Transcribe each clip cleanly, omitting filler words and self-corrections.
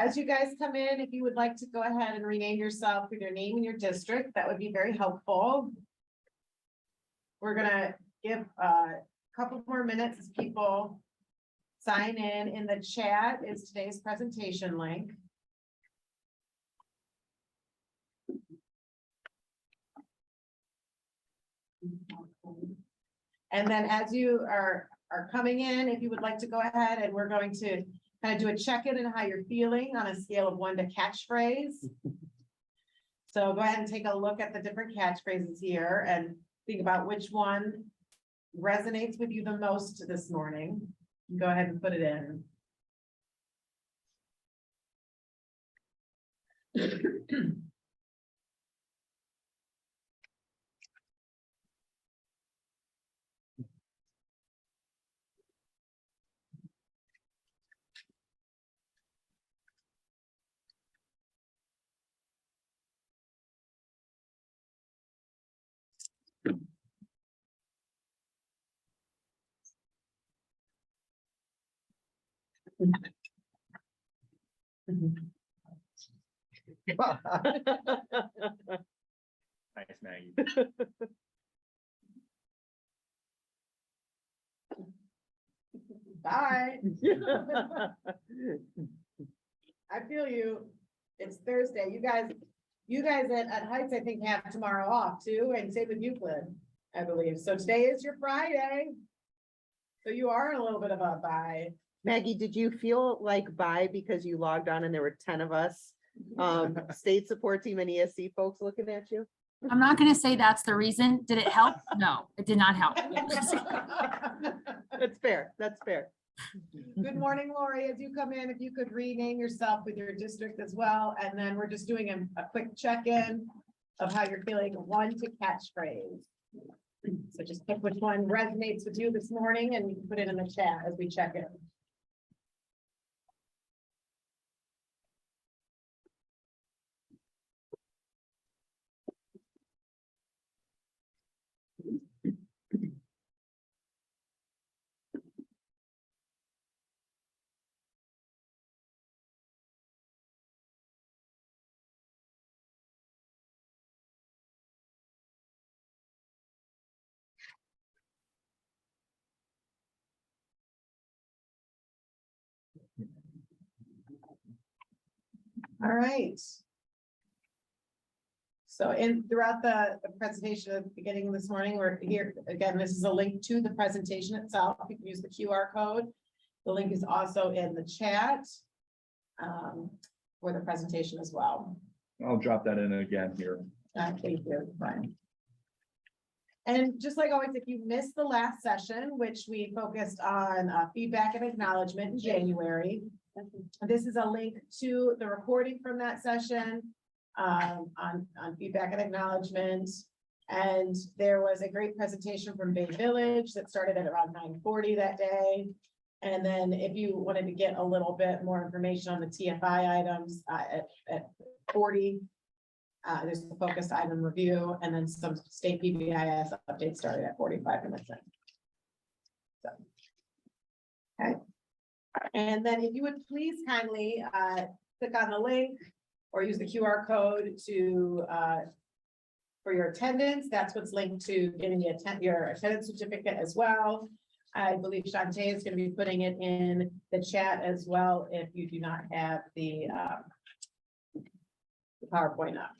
as you guys come in, if you would like to go ahead and rename yourself with your name and your district, that would be very helpful. We're gonna give a couple more minutes as people sign in the chat is today's presentation link. And then as you are coming in, if you would like to go ahead, and we're going to kind of do a check-in and how you're feeling on a scale of 1 to catchphrase. So go ahead and take a look at the different catchphrases here and think about which one resonates with you the most this morning. Go ahead and put it in. Nice, Maggie. Bye. I feel you. It's Thursday. You guys at Heights, I think, have tomorrow off too, and same with Euclid, I believe. So today is your Friday. So you are in a little bit of a bye. Maggie, did you feel like bye because you logged on and there were 10 of us, state support team and ESC folks looking at you? I'm not going to say that's the reason. Did it help? No, it did not help. That's fair. That's fair. Good morning, Lori. As you come in, if you could rename yourself with your district as well, and then we're just doing a quick check-in of how you're feeling. 1 to catchphrase. So just pick which one resonates with you this morning, and you can put it in the chat as we check in. All right. So throughout the presentation at the beginning of this morning, we're here, again, this is a link to the presentation itself. You can use the QR code. The link is also in the chat for the presentation as well. I'll drop that in again here. Thank you. Fine. And just like always, if you missed the last session, which we focused on feedback and acknowledgement in January, this is a link to the recording from that session on feedback and acknowledgement. And there was a great presentation from Bay Village that started at around 9:40 that day. And then if you wanted to get a little bit more information on the TFI items at 40, there's the focused item review, and then some state PBIS updates started at 45 minutes in. So, okay. And then if you would please kindly click on the link or use the QR code to for your attendance. That's what's linked to getting your attendance certificate as well. I believe Shantae is going to be putting it in the chat as well if you do not have the PowerPoint up.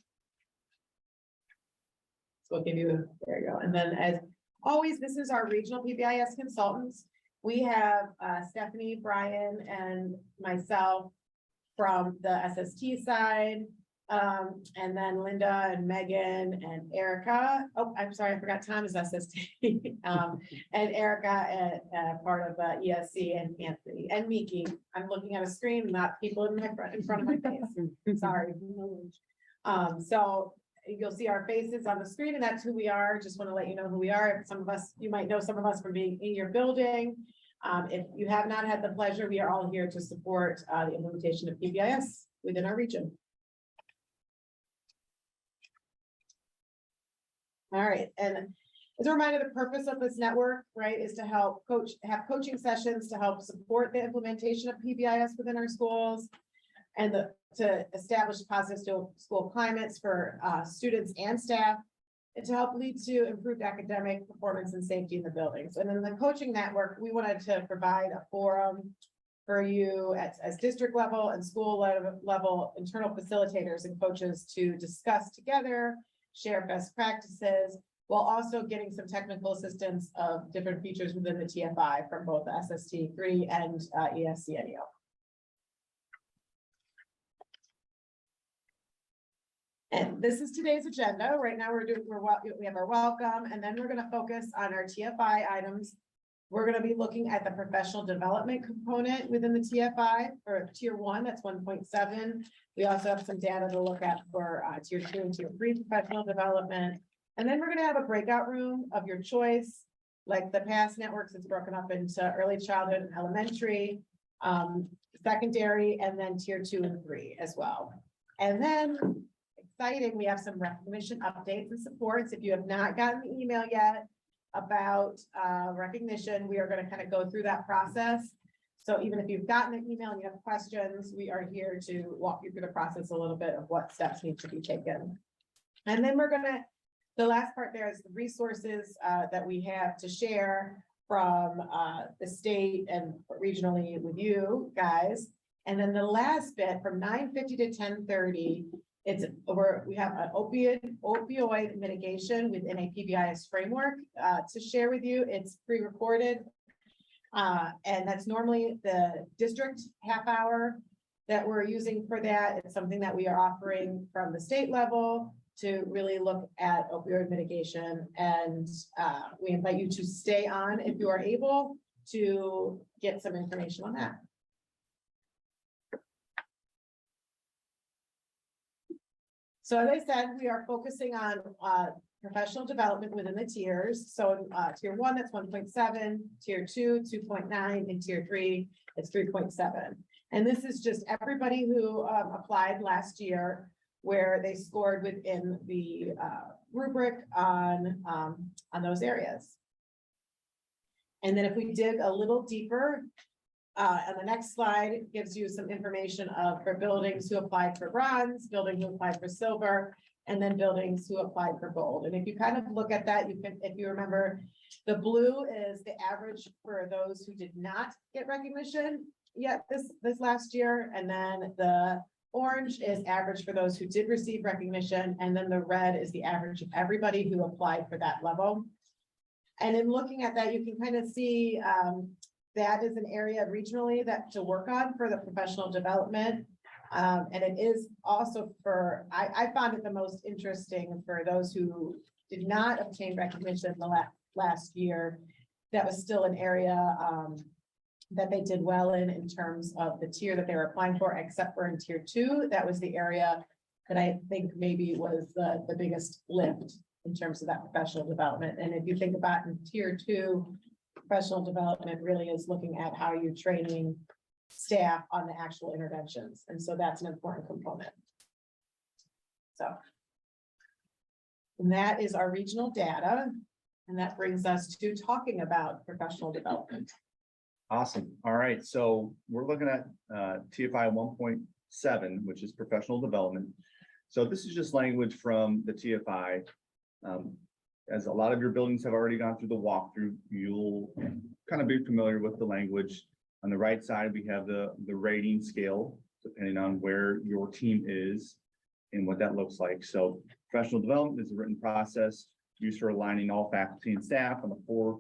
So we'll give you, there you go. And then as always, this is our regional PBIS consultants. We have Stephanie, Brian, and myself from the SST side. And then Linda and Megan and Erica. Oh, I'm sorry, I forgot Tom is SST. And Erica, part of ESC, and Anthony and Miki. I'm looking at a screen, not people in front of my face. Sorry. So you'll see our faces on the screen, and that's who we are. Just want to let you know who we are. Some of us, you might know some of us from being in your building. If you have not had the pleasure, we are all here to support the implementation of PBIS within our region. All right, and as a reminder, the purpose of this network, right, is to help have coaching sessions to help support the implementation of PBIS within our schools. and to establish positive school climates for students and staff, and to help lead to improved academic performance and safety in the buildings. And then the coaching network, we wanted to provide a forum for you as district level and school level internal facilitators and coaches to discuss together, share best practices, while also getting some technical assistance of different features within the TFI from both SST3 and ESCNEO. And this is today's agenda. Right now we have our welcome, and then we're gonna focus on our TFI items. We're gonna be looking at the professional development component within the TFI for tier 1, that's 1.7. We also have some data to look at for tier 2 and tier 3 professional development. And then we're gonna have a breakout room of your choice. Like the past networks, it's broken up into early childhood and elementary, secondary, and then tier 2 and 3 as well. And then exciting, we have some recognition updates and supports. If you have not gotten the email yet about recognition, we are going to kind of go through that process. So even if you've gotten an email and you have questions, we are here to walk you through the process a little bit of what steps need to be taken. And then the last part there is the resources that we have to share from the state and regionally with you guys. And then the last bit from 9:50 to 10:30, we have an opioid mitigation within a PBIS framework to share with you. It's pre-recorded. And that's normally the district half hour that we're using for that. It's something that we are offering from the state level to really look at opioid mitigation. And we invite you to stay on if you are able to get some information on that. So as I said, we are focusing on professional development within the tiers. So tier 1, that's 1.7, tier 2, 2.9, and tier 3, it's 3.7. And this is just everybody who applied last year where they scored within the rubric on those areas. And then if we dig a little deeper, on the next slide, it gives you some information for buildings who applied for bronze, buildings who applied for silver, and then buildings who applied for gold. And if you kind of look at that, if you remember, the blue is the average for those who did not get recognition yet this last year. And then the orange is average for those who did receive recognition. And then the red is the average of everybody who applied for that level. And in looking at that, you can kind of see that is an area regionally that to work on for the professional development. And it is also I found it the most interesting for those who did not obtain recognition the last year. That was still an area that they did well in terms of the tier that they were applying for, except for in tier 2. That was the area that I think maybe was the biggest lift in terms of that professional development. And if you think about in tier 2, professional development really is looking at how you're training staff on the actual interventions. And so that's an important component. So, and that is our regional data. And that brings us to talking about professional development. Awesome. All right. So we're looking at TFI 1.7, which is professional development. So this is just language from the TFI. As a lot of your buildings have already gone through the walkthrough, you'll kind of be familiar with the language. On the right side, we have the rating scale, depending on where your team is and what that looks like. So professional development is a written process used for aligning all faculty and staff on the four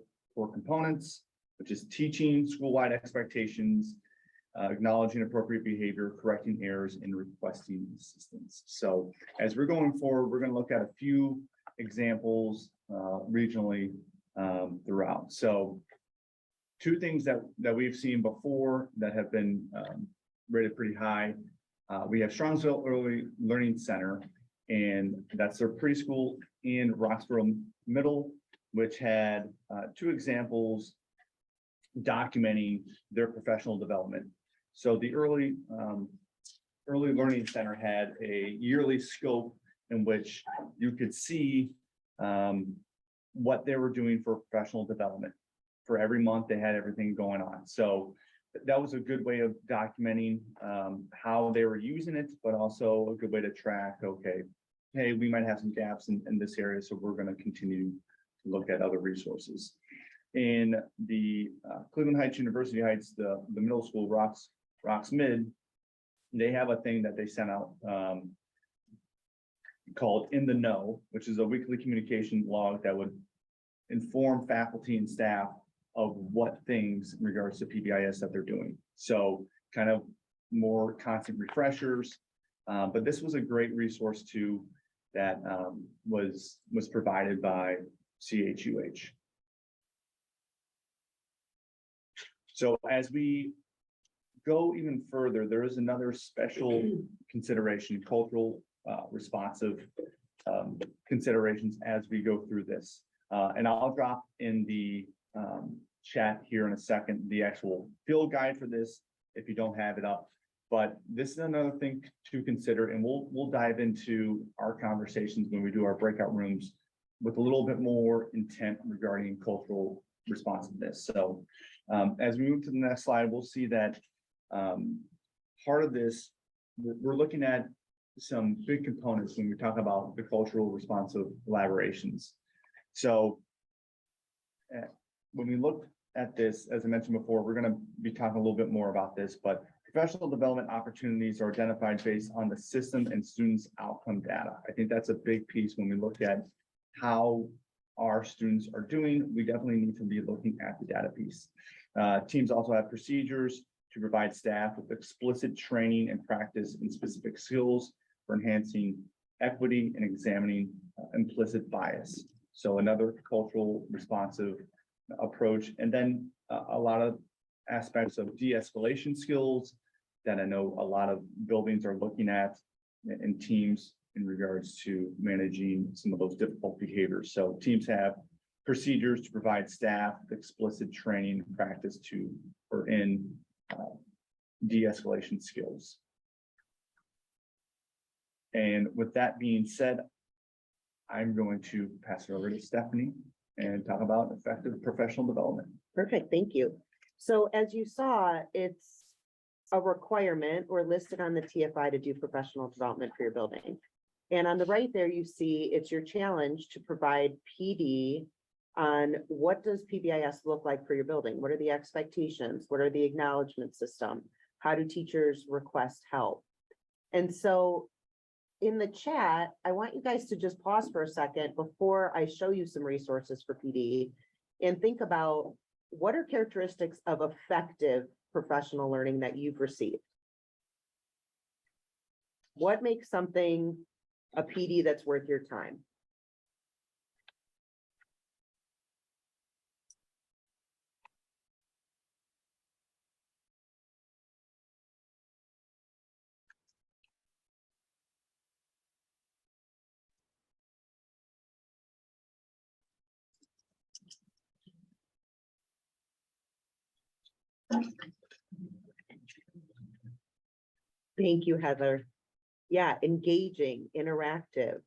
components, which is teaching, school-wide expectations, acknowledging appropriate behavior, correcting errors, and requesting assistance. So as we're going forward, we're going to look at a few examples regionally throughout. So two things that we've seen before that have been rated pretty high. We have Strongsville Early Learning Center, and that's their preschool in Roxborough Middle, which had two examples documenting their professional development. So the Early Learning Center had a yearly scope in which you could see what they were doing for professional development. For every month, they had everything going on. So that was a good way of documenting how they were using it, but also a good way to track, okay, hey, we might have some gaps in this area, so we're going to continue to look at other resources. In the Cleveland Heights, University Heights, the middle school, Rocks Mid, they have a thing that they sent out called In the Know, which is a weekly communication log that would inform faculty and staff of what things in regards to PBIS that they're doing. So kind of more constant refreshers. But this was a great resource too that was provided by CHUH. So as we go even further, there is another special consideration, cultural responsive considerations as we go through this. And I'll drop in the chat here in a second, the actual field guide for this, if you don't have it up. But this is another thing to consider, and we'll dive into our conversations when we do our breakout rooms with a little bit more intent regarding cultural responsiveness. So as we move to the next slide, we'll see that part of this, we're looking at some big components when we talk about the cultural responsive collaborations. So when we look at this, as I mentioned before, we're going to be talking a little bit more about this, but professional development opportunities are identified based on the system and students' outcome data. I think that's a big piece when we look at how our students are doing. We definitely need to be looking at the data piece. Teams also have procedures to provide staff with explicit training and practice in specific skills for enhancing equity and examining implicit bias. So another cultural responsive approach. And then a lot of aspects of de-escalation skills that I know a lot of buildings are looking at in teams in regards to managing some of those difficult behaviors. So teams have procedures to provide staff explicit training and practice in de-escalation skills. And with that being said, I'm going to pass it over to Stephanie and talk about effective professional development. Perfect, thank you. So as you saw, it's a requirement or listed on the TFI to do professional development for your building. And on the right there, you see it's your challenge to provide PD on what does PBIS look like for your building? What are the expectations? What are the acknowledgement system? How do teachers request help? And so in the chat, I want you guys to just pause for a second before I show you some resources for PD and think about what are characteristics of effective professional learning that you've received? What makes something a PD that's worth your time? Thank you, Heather. Yeah, engaging, interactive.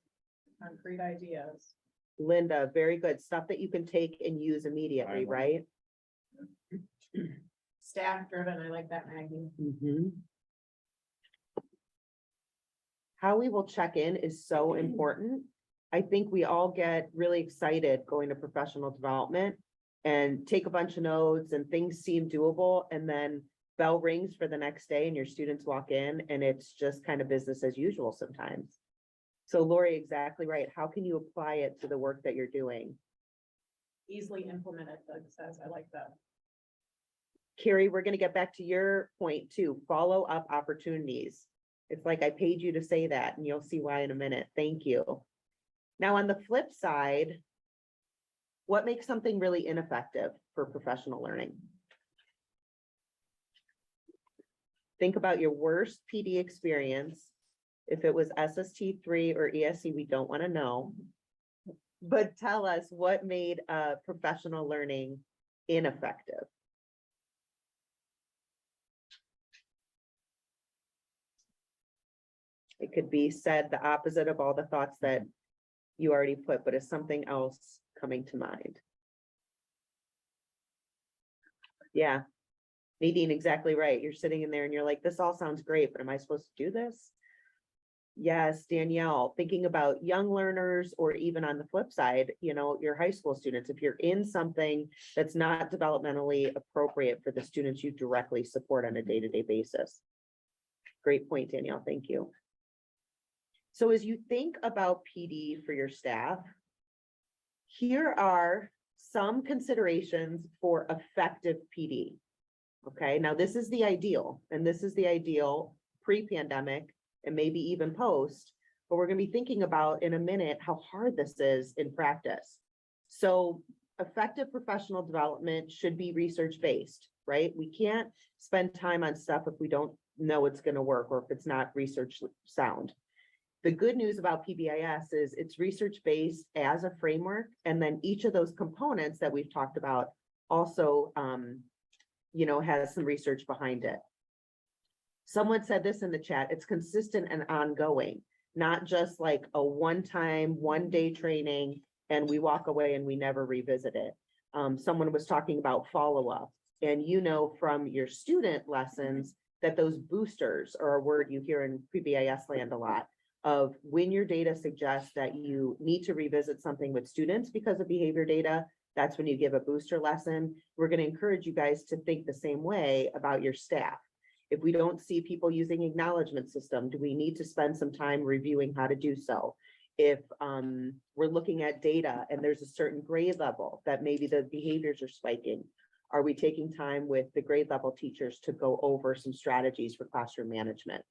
Concrete ideas. Linda, very good. Stuff that you can take and use immediately, right? Staff driven, I like that, Maggie. Mhm. How we will check in is so important. I think we all get really excited going to professional development and take a bunch of notes and things seem doable, and then bell rings for the next day and your students walk in and it's just kind of business as usual sometimes. So Lori, exactly right. How can you apply it to the work that you're doing? Easily implemented, Doug says, I like that. Carrie, we're going to get back to your point too. Follow up opportunities. It's like I paid you to say that and you'll see why in a minute. Thank you. Now on the flip side, what makes something really ineffective for professional learning? Think about your worst PD experience. If it was SST3 or ESC, we don't want to know. But tell us what made professional learning ineffective. It could be said the opposite of all the thoughts that you already put, but is something else coming to mind? Yeah. Nadine, exactly right. You're sitting in there and you're like, this all sounds great, but am I supposed to do this? Yes, Danielle, thinking about young learners, or even on the flip side, your high school students, if you're in something that's not developmentally appropriate for the students you directly support on a day-to-day basis. Great point, Danielle. Thank you. So as you think about PD for your staff, here are some considerations for effective PD. Okay, now this is the ideal, and this is the ideal pre-pandemic and maybe even post, but we're going to be thinking about in a minute how hard this is in practice. So effective professional development should be research-based, right? We can't spend time on stuff if we don't know it's going to work or if it's not research sound. The good news about PBIS is it's research-based as a framework, and then each of those components that we've talked about also has some research behind it. Someone said this in the chat, it's consistent and ongoing, not just like a one-time, one-day training and we walk away and we never revisit it. Someone was talking about follow-up, and from your student lessons that those boosters are a word you hear in PBIS land a lot, of when your data suggests that you need to revisit something with students because of behavior data, that's when you give a booster lesson. We're going to encourage you guys to think the same way about your staff. If we don't see people using acknowledgement system, do we need to spend some time reviewing how to do so? If we're looking at data and there's a certain grade level that maybe the behaviors are spiking, are we taking time with the grade level teachers to go over some strategies for classroom management?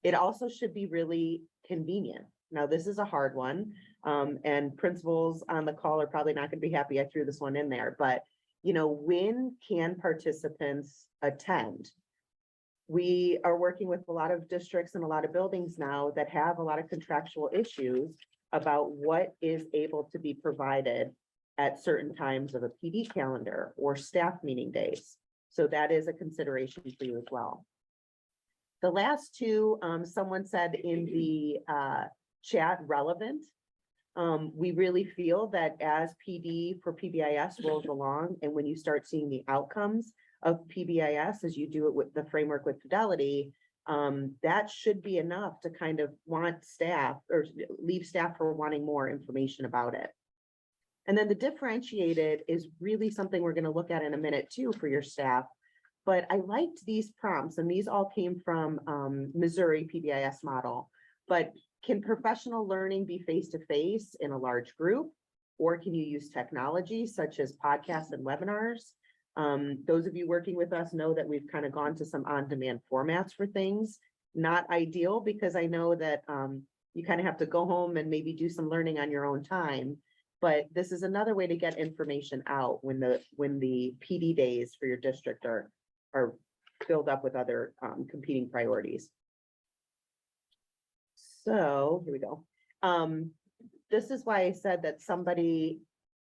It also should be really convenient. Now, this is a hard one, and principals on the call are probably not going to be happy I threw this one in there, but when can participants attend? We are working with a lot of districts and a lot of buildings now that have a lot of contractual issues about what is able to be provided at certain times of a PD calendar or staff meeting days. So that is a consideration for you as well. The last two, someone said in the chat, relevant. We really feel that as PD for PBIS rolls along, and when you start seeing the outcomes of PBIS as you do it with the framework with Fidelity, that should be enough to kind of want staff or leave staff for wanting more information about it. And then the differentiated is really something we're going to look at in a minute too for your staff. But I liked these prompts, and these all came from Missouri PBIS model. But can professional learning be face-to-face in a large group, or can you use technology such as podcasts and webinars? Those of you working with us know that we've kind of gone to some on-demand formats for things. Not ideal, because I know that you kind of have to go home and maybe do some learning on your own time. But this is another way to get information out when the PD days for your district are filled up with other competing priorities. So here we go. This is why I said that somebody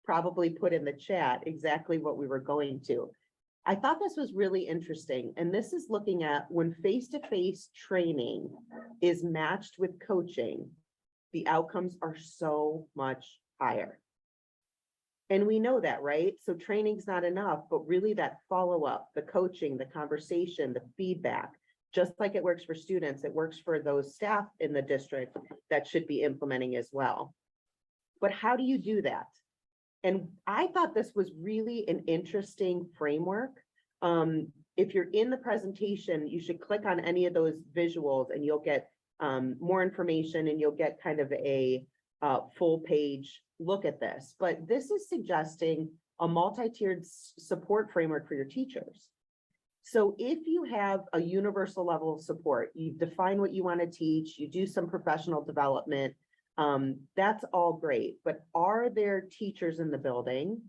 probably put in the chat exactly what we were going to. I thought this was really interesting. And this is looking at when face-to-face training is matched with coaching, the outcomes are so much higher. And we know that, right? So training's not enough, but really that follow-up, the coaching, the conversation, the feedback, just like it works for students, it works for those staff in the district that should be implementing as well. But how do you do that? And I thought this was really an interesting framework. If you're in the presentation, you should click on any of those visuals and you'll get more information, and you'll get kind of a full page look at this. But this is suggesting a multi-tiered support framework for your teachers. So if you have a universal level of support, you define what you want to teach, you do some professional development, that's all great. But are there teachers in the building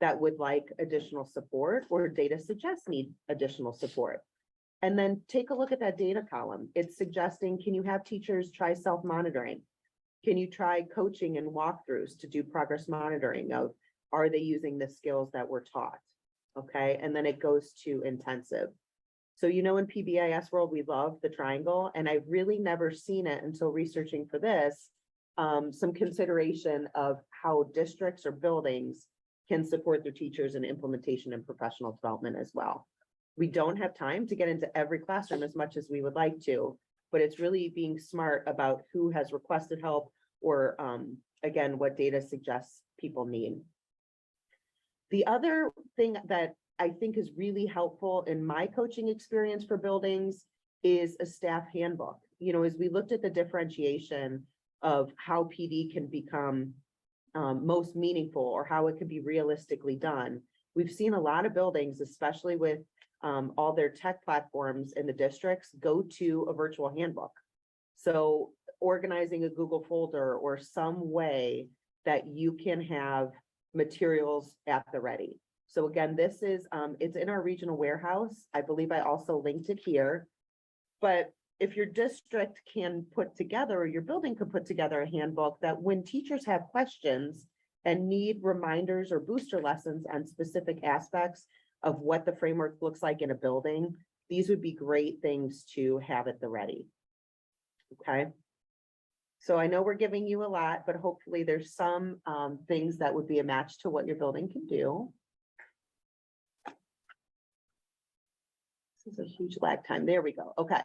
that would like additional support, or data suggests need additional support? And then take a look at that data column. It's suggesting, can you have teachers try self-monitoring? Can you try coaching and walkthroughs to do progress monitoring of, are they using the skills that were taught? Okay, and then it goes to intensive. So, in PBIS world, we love the triangle, and I've really never seen it until researching for this, some consideration of how districts or buildings can support their teachers in implementation and professional development as well. We don't have time to get into every classroom as much as we would like to, but it's really being smart about who has requested help or, again, what data suggests people need. The other thing that I think is really helpful in my coaching experience for buildings is a staff handbook. You know, as we looked at the differentiation of how PD can become most meaningful or how it can be realistically done, we've seen a lot of buildings, especially with all their tech platforms in the districts, go to a virtual handbook. So organizing a Google folder or some way that you can have materials at the ready. So again, this is, it's in our regional warehouse. I believe I also linked it here. But if your district can put together, or your building could put together a handbook that when teachers have questions and need reminders or booster lessons on specific aspects of what the framework looks like in a building, these would be great things to have at the ready. Okay. So I know we're giving you a lot, but hopefully there's some things that would be a match to what your building can do. This is a huge lag time. There we go. Okay.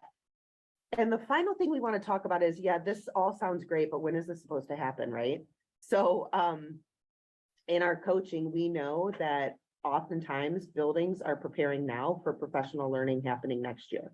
And the final thing we want to talk about is, yeah, this all sounds great, but when is this supposed to happen, right? So in our coaching, we know that oftentimes buildings are preparing now for professional learning happening next year.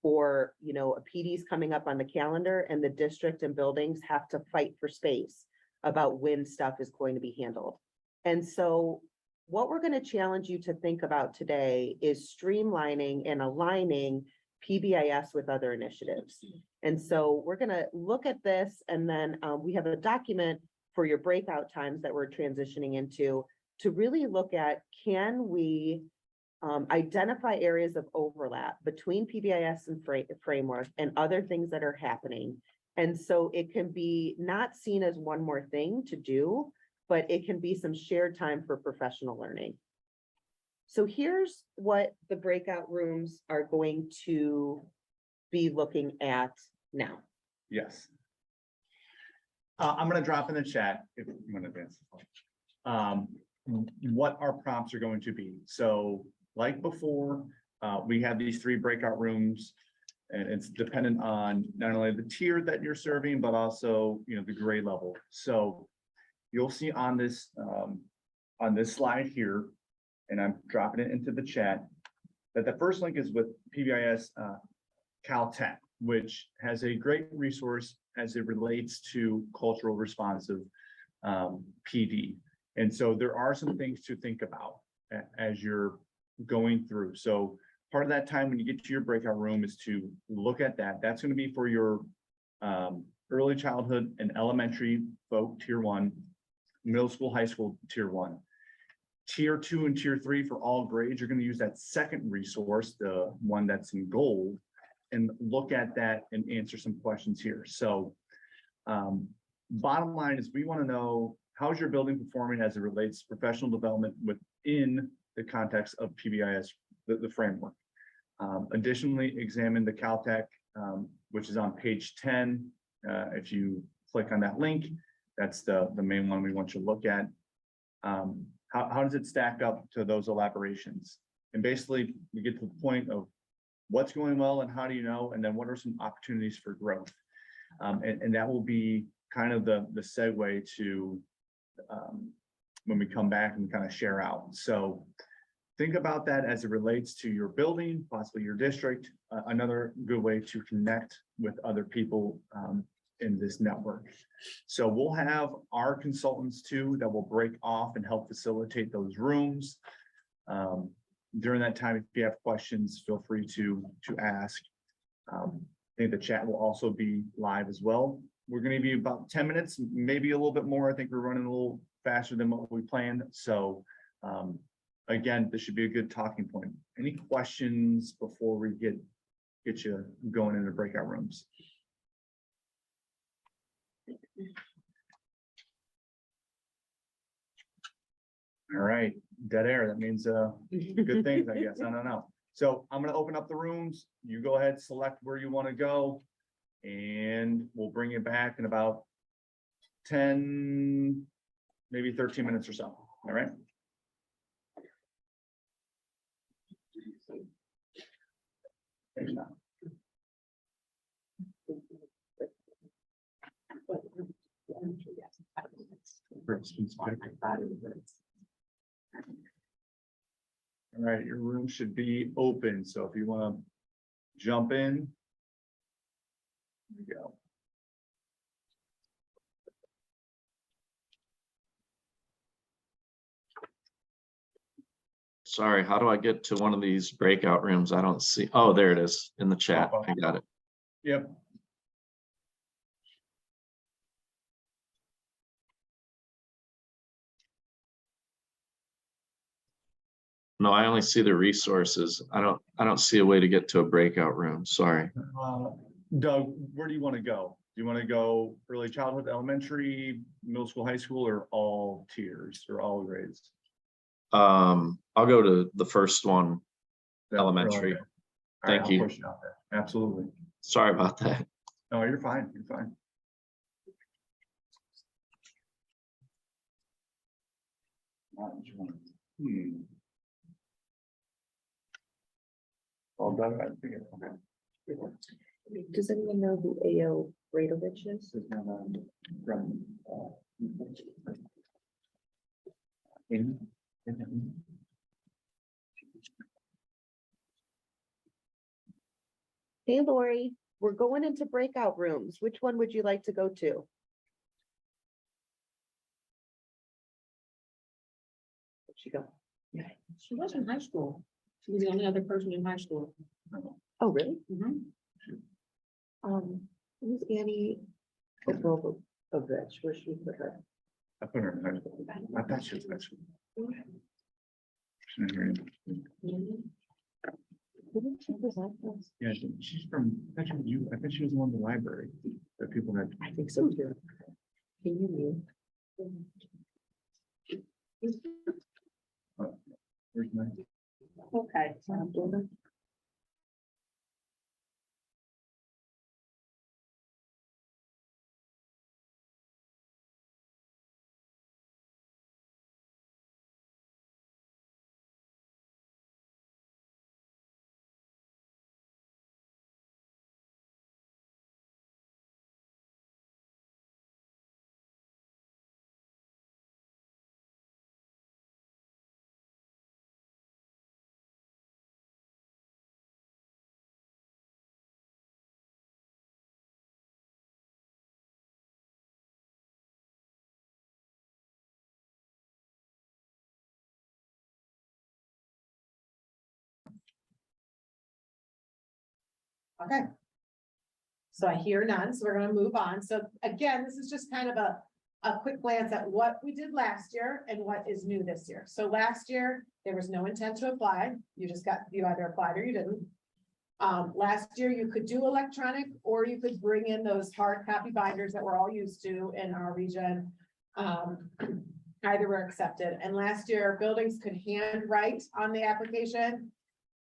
Or, you know, a PD is coming up on the calendar and the district and buildings have to fight for space about when stuff is going to be handled. And so what we're going to challenge you to think about today is streamlining and aligning PBIS with other initiatives. And so we're going to look at this, and then we have a document for your breakout times that we're transitioning into to really look at, can we identify areas of overlap between PBIS and framework and other things that are happening. And so it can be not seen as one more thing to do, but it can be some shared time for professional learning. So here's what the breakout rooms are going to be looking at now. Yes. I'm going to drop in the chat if you want to advance. What our prompts are going to be. So like before, we have these 3 breakout rooms, and it's dependent on not only the tier that you're serving, but also, you know, the grade level. So you'll see on this slide here, and I'm dropping it into the chat, that the first link is with PBIS Caltech, which has a great resource as it relates to cultural responsive PD. And so there are some things to think about as you're going through. So part of that time when you get to your breakout room is to look at that. That's going to be for your early childhood and elementary folk, tier 1, middle school, high school, tier 1. Tier 2 and tier 3 for all grades, you're going to use that second resource, the one that's in gold, and look at that and answer some questions here. So bottom line is we want to know, how's your building performing as it relates to professional development within the context of PBIS, the framework. Additionally, examine the Caltech, which is on page 10. If you click on that link, that's the main one we want you to look at. How does it stack up to those elaborations? And basically, you get to the point of what's going well and how do you know, and then what are some opportunities for growth? And that will be kind of the segue to when we come back and kind of share out. So think about that as it relates to your building, possibly your district, another good way to connect with other people in this network. So we'll have our consultants too that will break off and help facilitate those rooms. During that time, if you have questions, feel free to ask. I think the chat will also be live as well. We're going to be about 10 minutes, maybe a little bit more. I think we're running a little faster than what we planned. So again, this should be a good talking point. Any questions before we get you going into breakout rooms? All right, dead air. That means good things, I guess. I don't know. So I'm going to open up the rooms. You go ahead, select where you want to go, and we'll bring you back in about 10, maybe 13 minutes or so. All right. Maybe not. All right, your room should be open, so if you want to jump in. There you go. Sorry, how do I get to one of these breakout rooms? I don't see. Oh, there it is in the chat. I got it. Yep. No, I only see the resources. I don't see a way to get to a breakout room. Sorry. Doug, where do you want to go? Do you want to go early childhood, elementary, middle school, high school, or all tiers or all grades? I'll go to the first one, elementary. Okay. All right, Thank I'll you. push you out there. Absolutely. Sorry about that. No, you're fine. You're fine. All done. I think it's okay. Does anyone know who A.O. Radovich is? This is now, from, in. Hey, Lori, we're going into breakout rooms. Which one would you like to go to? Where'd she go? She was in high school. She was the only other person in high school. Oh, really? Mhm. Who's Annie? Of Rich, where's she put her? I put her in high school. I thought she was high school. She's not very interesting. Didn't she present this? Yeah, she's from, I bet she was one in the library that people had. I think so too. Can you Where's my? Okay. mute? Okay. So I hear none, so we're gonna move on. So again, this is just kind of a quick glance at what we did last year and what is new this year. So last year, there was no intent to apply. You either applied or you didn't. Last year, you could do electronic, or you could bring in those hard copy binders that we're all used to in our region. Either were accepted, and last year, buildings could handwrite on the application.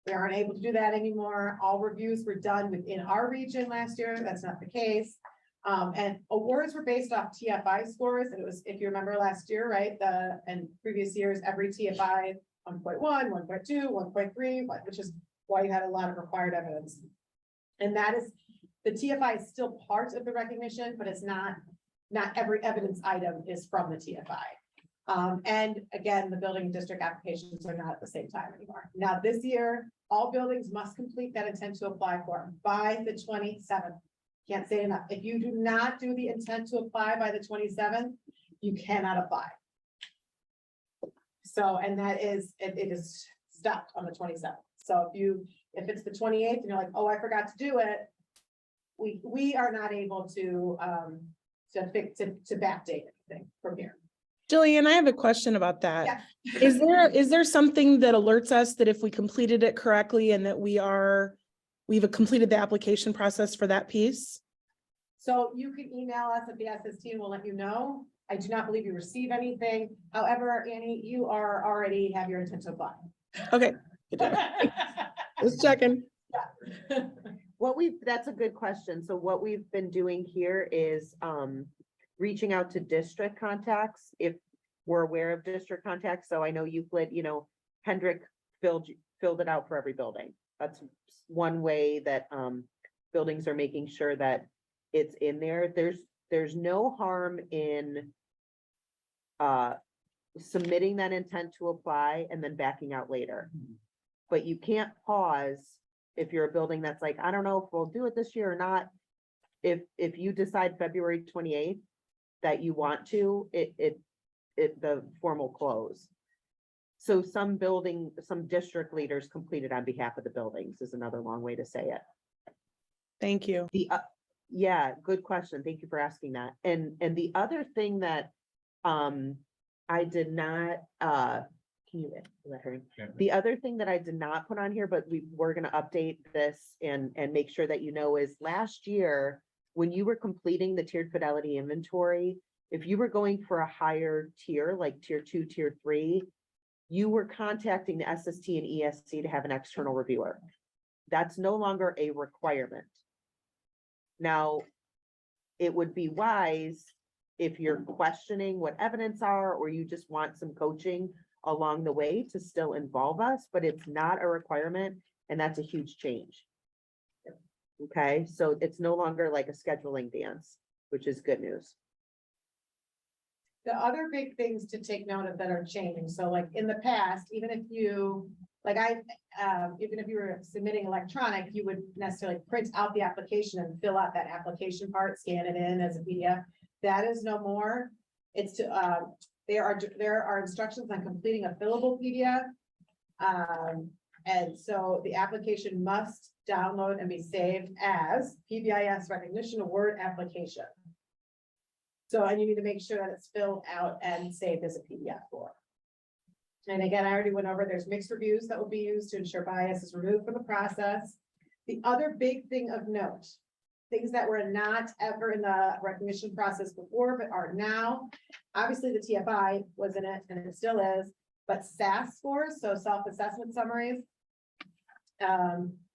We aren't able to do that anymore. All reviews were done within our region last year. That's not the case. And awards were based off TFI scores. And it was, if you remember last year, right, and previous years, every TFI 1.1, 1.2, 1.3, which is why you had a lot of required evidence. And that is, the TFI is still part of the recognition, but it's not every evidence item is from the TFI. And again, the building district applications are not at the same time anymore. Now, this year, all buildings must complete that intent to apply form by the 27th. Can't say enough. If you do not do the intent to apply by the 27th, you cannot apply. So, and that is, it is stopped on the 27th. So if it's the 28th and you're like, oh, I forgot to do it, we are not able to backdate anything from here. Jillian, I have a question about that. Yeah. Is there something that alerts us that if we completed it correctly and that we've completed the application process for that piece? So you can email us at the SS team, we'll let you know. I do not believe you receive anything. However, Annie, you already have your intent to apply. Okay. good to know. Just checking. That's a good question. So what we've been doing here is, reaching out to district contacts if we're aware of district contacts. So I know Euclid, Hendrick filled it out for every building. That's one way that, buildings are making sure that it's in there. There's no harm in submitting that intent to apply and then backing out later. But you can't pause if you're a building that's like, I don't know if we'll do it this year or not. If you decide February 28th that you want to, the form will close. So some district leaders completed on behalf of the buildings is another long way to say it. Thank you. Yeah, good question. Thank you for asking that. And the other thing that, I did not, can you let her in? Yeah. The other thing that I did not put on here, but we're gonna update this and make sure that you know is last year, when you were completing the tiered fidelity inventory, if you were going for a higher tier, like tier 2, tier 3, you were contacting the SST and ESC to have an external reviewer. That's no longer a requirement. Now, it would be wise if you're questioning what evidence are, or you just want some coaching along the way to still involve us, but it's not a requirement, and that's a huge change. Okay, so it's no longer like a scheduling dance, which is good news. The other big things to take note of that are changing, so like in the past, even if you, even if you were submitting electronic, you would necessarily print out the application and fill out that application part, scan it in as a PDF. That is no more. It's to, there are instructions on completing a fillable PDF. And so the application must download and be saved as PBIS recognition award application. So, and you need to make sure that it's filled out and saved as a PDF form. And again, I already went over, there's mixed reviews that will be used to ensure bias is removed from the process. The other big thing of note, things that were not ever in the recognition process before, but are now, obviously the TFI was in it and it still is, but SAS scores, so self-assessment summaries,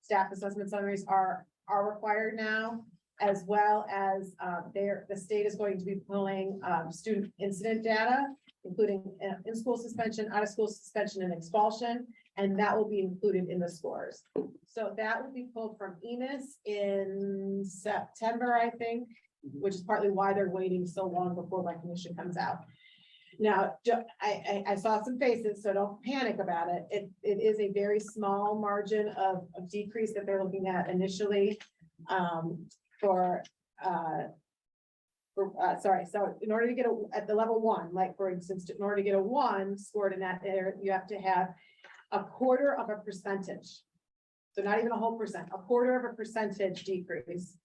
staff assessment summaries are required now, as well as the state is going to be pulling student incident data, including in-school suspension, out-of-school suspension, and expulsion, and that will be included in the scores. So that will be pulled from EMIS in September, I think, which is partly why they're waiting so long before recognition comes out. Now, I saw some faces, so don't panic about it. It is a very small margin of decrease that they're looking at initially so in order to get at the level 1, like for instance, in order to get a 1 scored in that area, you have to have 0.25%. So not even a whole percent, 0.25% decrease.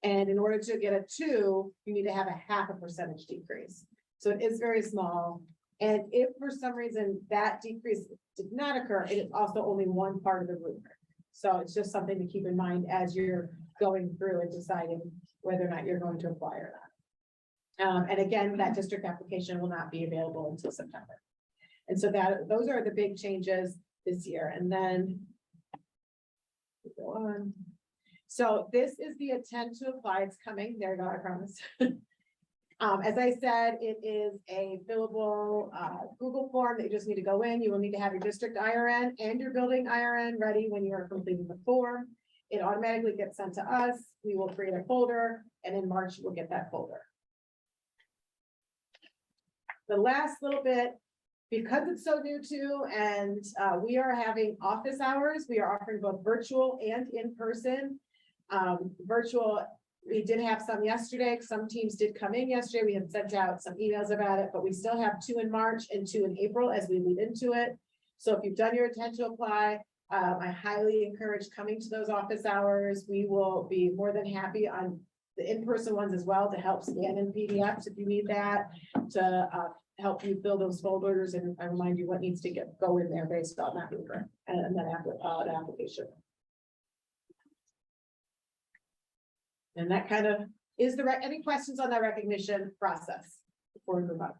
And in order to get a 2, you need to have a 0.5% decrease. So it is very small. And if for some reason that decrease did not occur, it is also only one part of the rubric. So it's just something to keep in mind as you're going through and deciding whether or not you're going to apply or not. And again, that district application will not be available until September. And so those are the big changes this year. And then go on. So this is the intent to apply. It's coming. There you go, I promise. As I said, it is a fillable Google form that you just need to go in. You will need to have your district IRN and your building IRN ready when you are completing the form. It automatically gets sent to us. We will create a folder, and in March, we'll get that folder. The last little bit, because it's so new too, and we are having office hours, we are offering both virtual and in person. Virtual, we did have some yesterday. Some teams did come in yesterday. We had sent out some emails about it, but we still have 2 in March and 2 in April as we lead into it. So if you've done your intent to apply, I highly encourage coming to those office hours. We will be more than happy on the in-person ones as well to help scan in PDFs if you need that, to help you fill those folders and remind you what needs to go in there based on that rubric and that application. And that kind of is any questions on that recognition process before we move on?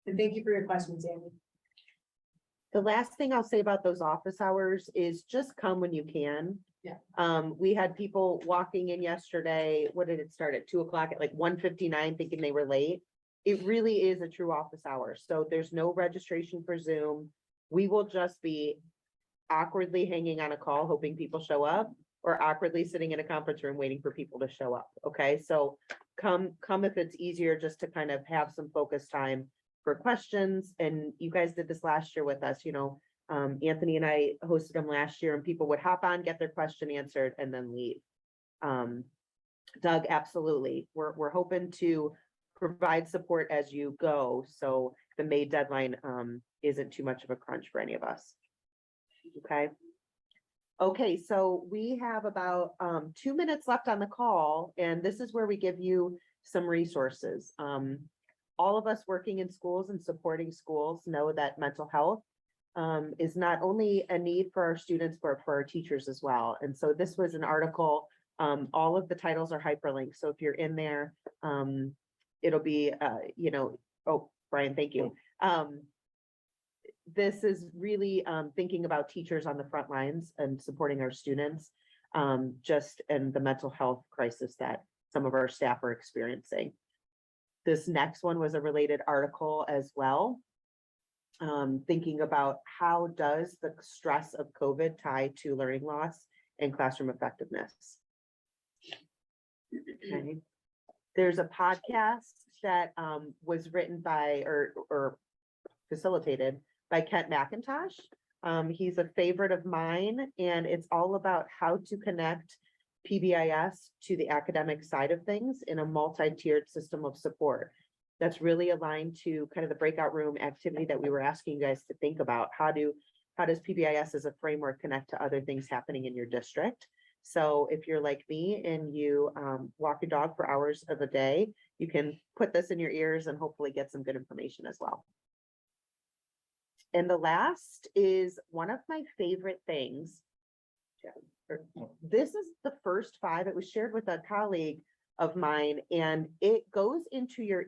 And thank you for your questions, Amy. The last thing I'll say about those office hours is just come when you can. Yeah. We had people walking in yesterday. What did it start at 2 o'clock at like 1:59 thinking they were late? It really is a true office hour. So there's no registration for Zoom. We will just be awkwardly hanging on a call, hoping people show up, or awkwardly sitting in a conference room waiting for people to show up. Okay, so come if it's easier just to kind of have some focus time for questions. And you guys did this last year with us, Anthony and I hosted them last year, and people would hop on, get their question answered, and then leave. Doug, absolutely. We're hoping to provide support as you go, so the May deadline isn't too much of a crunch for any of us. Okay. Okay, so we have about 2 minutes left on the call, and this is where we give you some resources. All of us working in schools and supporting schools know that mental health is not only a need for our students, but for our teachers as well. And so this was an article, all of the titles are hyperlinked. So if you're in there, it'll be, oh, Brian, thank you. This is really thinking about teachers on the front lines and supporting our students, just in the mental health crisis that some of our staff are experiencing. This next one was a related article as well, thinking about how does the stress of COVID tie to learning loss and classroom effectiveness. Okay. There's a podcast that was written by or facilitated by Kent McIntosh. He's a favorite of mine, and it's all about how to connect PBIS to the academic side of things in a multi-tiered system of support. That's really aligned to kind of the breakout room activity that we were asking you guys to think about. How does PBIS as a framework connect to other things happening in your district? So if you're like me and you walk your dog for hours of a day, you can put this in your ears and hopefully get some good information as well. And the last is one of my favorite things. This is the first 5. It was shared with a colleague of mine, and it goes into your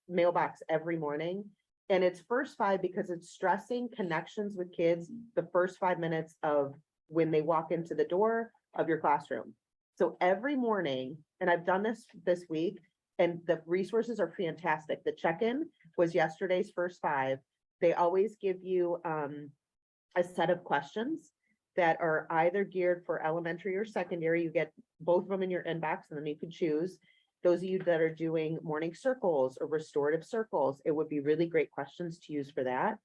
mailbox every morning. And it's first 5 because it's stressing connections with kids the first 5 minutes of when they walk into the door of your classroom. So every morning, and I've done this week, and the resources are fantastic. The check-in was yesterday's first 5. They always give you a set of questions that are either geared for elementary or secondary. You get both of them in your inbox, and then you can choose. Those of you that are doing morning circles or restorative circles, it would be really great questions to use for that.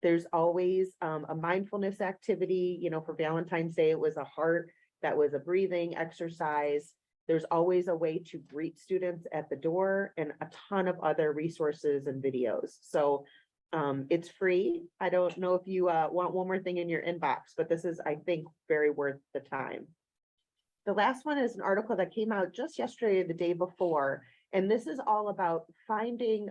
There's always a mindfulness activity. For Valentine's Day, it was a heart. That was a breathing exercise. There's always a way to greet students at the door, and a ton of other resources and videos. So it's free. I don't know if you want one more thing in your inbox, but this is, I think, very worth the time. The last one is an article that came out just yesterday or the day before, and this is all about finding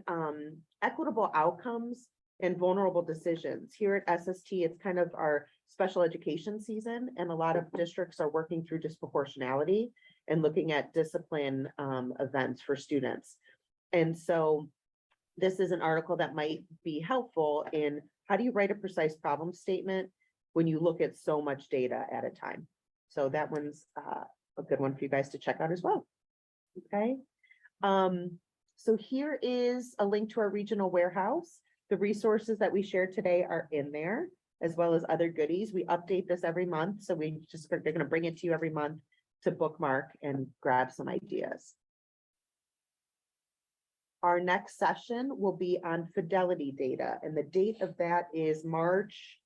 equitable outcomes and vulnerable decisions. Here at SST, it's kind of our special education season, and a lot of districts are working through disproportionality and looking at discipline events for students. And so this is an article that might be helpful in how do you write a precise problem statement when you look at so much data at a time. So that one's a good one for you guys to check out as well. Okay. So here is a link to our regional warehouse. The resources that we shared today are in there, as well as other goodies. We update this every month. So they're going to bring it to you every month to bookmark and grab some ideas. Our next session will be on fidelity data, and the date of that is March,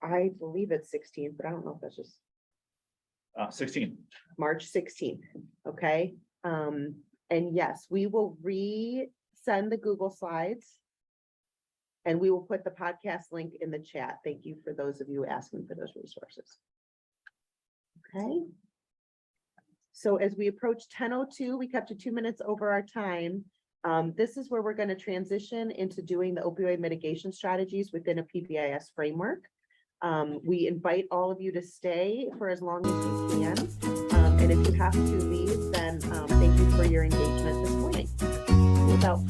I believe it's 16th, but I don't know if that's just 16. March 16th. Okay. And yes, we will resend the Google Slides, and we will put the podcast link in the chat. Thank you for those of you asking for those resources. Okay. So as we approach 10:02, we kept to 2 minutes over our time. This is where we're going to transition into doing the opioid mitigation strategies within a PBIS framework. We invite all of you to stay for as long as you can. And if you have to leave, then thank you for your engagement this morning. Without